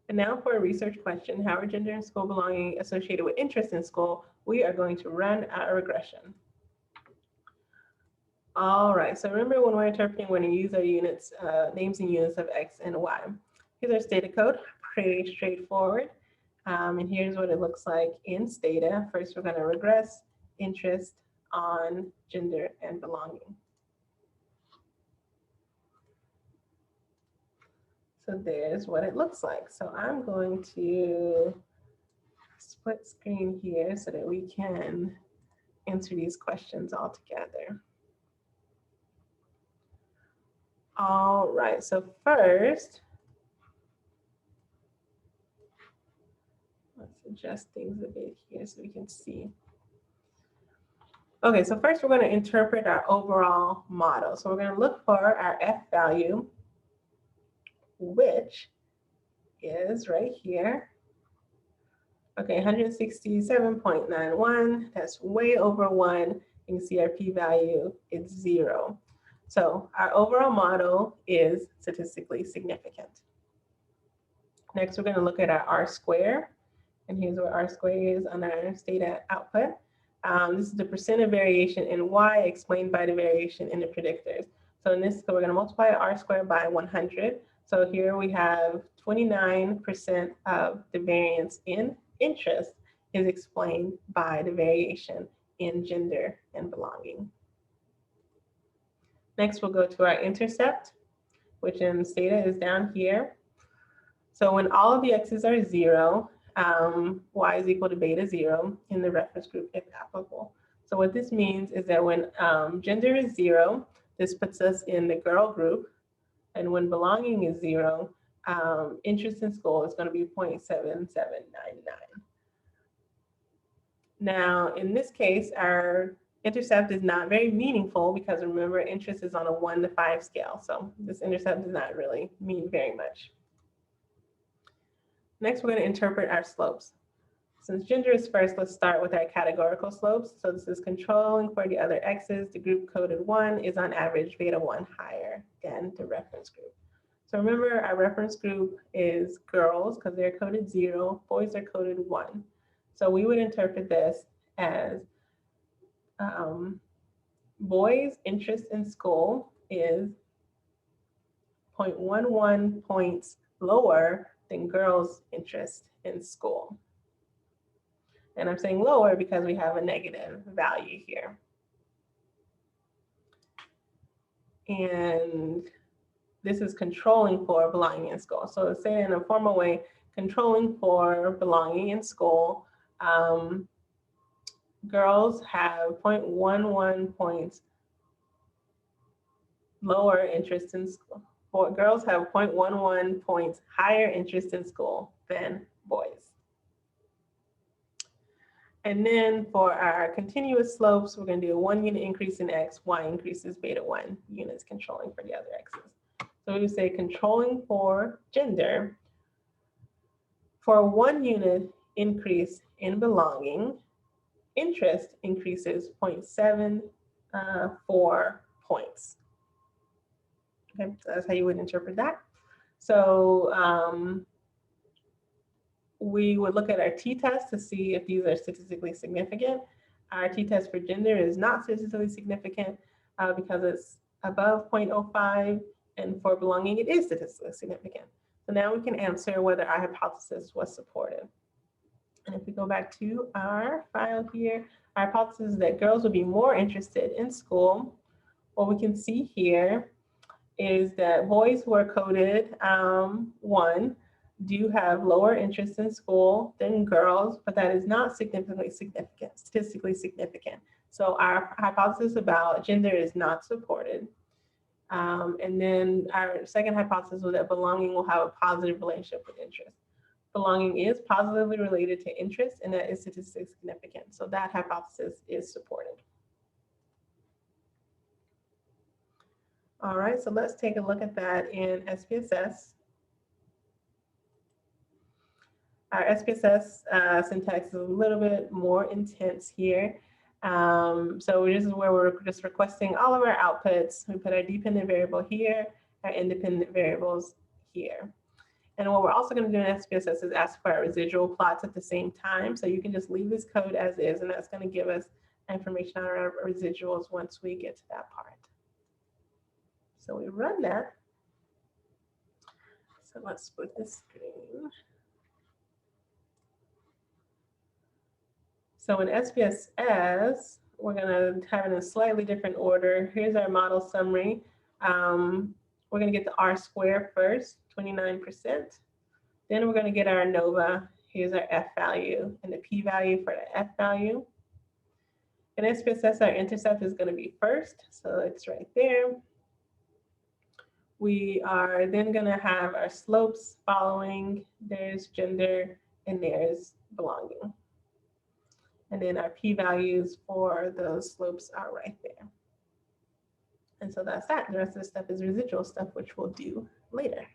And now for a research question, how are gender and school belonging associated with interest in school? We are going to run our regression. All right, so remember when we're interpreting, we're going to use our units, names and units of X and Y. Here's our Stata code, pretty straightforward. And here's what it looks like in Stata. First, we're going to regress interest on gender and belonging. So there's what it looks like. So I'm going to split screen here so that we can answer these questions all together. All right, so first, let's adjust things a bit here so we can see. Okay, so first we're going to interpret our overall model. So we're going to look for our F value, which is right here. Okay, 167.91, that's way over 1. You can see our p-value is 0. So our overall model is statistically significant. Next, we're going to look at our R-square. And here's where R-square is on our Stata output. This is the percent of variation in Y explained by the variation in the predictors. So in this, so we're going to multiply R-square by 100. So here we have 29% of the variance in interest is explained by the variation in gender and belonging. Next, we'll go to our intercept, which in Stata is down here. So when all of the x's are 0, y is equal to beta 0 in the reference group if applicable. So what this means is that when gender is 0, this puts us in the girl group. And when belonging is 0, interest in school is going to be 0.7799. Now, in this case, our intercept is not very meaningful because remember, interest is on a 1 to 5 scale. So this intercept does not really mean very much. Next, we're going to interpret our slopes. Since gender is first, let's start with our categorical slopes. So this is controlling for the other x's. The group coded 1 is on average beta 1 higher than the reference group. So remember, our reference group is girls because they're coded 0, boys are coded 1. So we would interpret this as boys' interest in school is 0.11 points lower than girls' interest in school. And I'm saying lower because we have a negative value here. And this is controlling for belonging in school. So say in a formal way, controlling for belonging in school, girls have 0.11 points lower interest in school. Girls have 0.11 points higher interest in school than boys. And then for our continuous slopes, we're going to do a 1 unit increase in x, y increases beta 1 units controlling for the other x's. So we would say controlling for gender, for a 1 unit increase in belonging, interest increases 0.74 points. Okay, so that's how you would interpret that. So we would look at our t-test to see if these are statistically significant. Our t-test for gender is not statistically significant because it's above 0.05, and for belonging, it is statistically significant. So now we can answer whether our hypothesis was supported. And if we go back to our file here, our hypothesis is that girls would be more interested in school. What we can see here is that boys who are coded 1 do have lower interest in school than girls, but that is not statistically significant. So our hypothesis about gender is not supported. And then our second hypothesis was that belonging will have a positive relationship with interest. Belonging is positively related to interest, and that is statistically significant. So that hypothesis is supported. All right, so let's take a look at that in SPSS. Our SPSS syntax is a little bit more intense here. So this is where we're just requesting all of our outputs. We put our dependent variable here, our independent variables here. And what we're also going to do in SPSS is ask for our residual plots at the same time. So you can just leave this code as is, and that's going to give us information on our residuals once we get to that part. So we run that. So let's split this screen. So in SPSS, we're going to have it in a slightly different order. Here's our model summary. We're going to get the R square first, 29%. Then we're going to get our ANOVA. Here's our F value and the P value for the F value. In SPSS, our intercept is going to be first, so it's right there. We are then going to have our slopes following. There's gender and there's belonging. And then our p-values for those slopes are right there. And so that's that. The rest of the stuff is residual stuff, which we'll do later.